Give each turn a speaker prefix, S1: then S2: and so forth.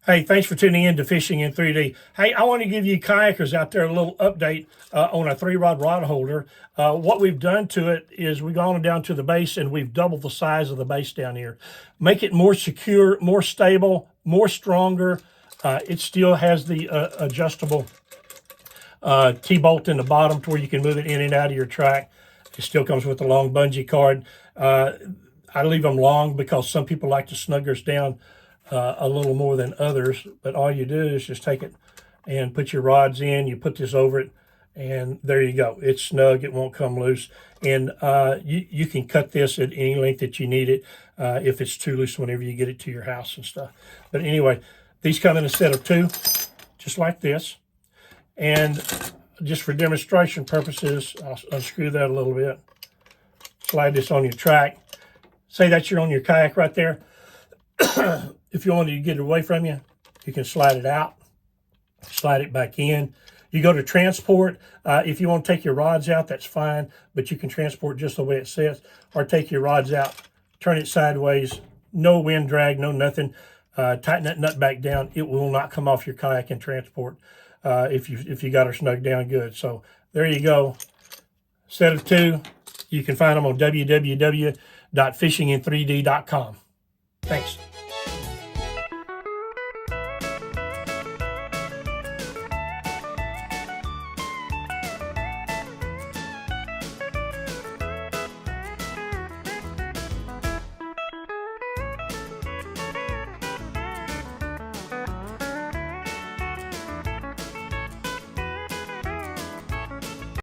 S1: Hey, thanks for tuning in to Fishing in 3D. Hey, I want to give you kayakers out there a little update on a 3-rod rod holder. What we've done to it is we've gone down to the base and we've doubled the size of the base down here. Make it more secure, more stable, more stronger. It still has the adjustable T-bolt in the bottom to where you can move it in and out of your track. It still comes with a long bungee cord. I leave them long because some people like to snug theirs down a little more than others, but all you do is just take it and put your rods in, you put this over it, and there you go. It's snug, it won't come loose. And you can cut this at any length that you need it if it's too loose whenever you get it to your house and stuff. But anyway, these come in a set of 2, just like this. And just for demonstration purposes, I'll unscrew that a little bit. Slide this on your track. Say that you're on your kayak right there. If you wanted to get it away from you, you can slide it out, slide it back in. You go to transport. If you want to take your rods out, that's fine, but you can transport just the way it says, or take your rods out, turn it sideways, no wind drag, no nothing. Tighten that nut back down. It will not come off your kayak and transport if you got her snug down good. So there you go. Set of 2. You can find them on www.fishinginthreed.com. Thanks.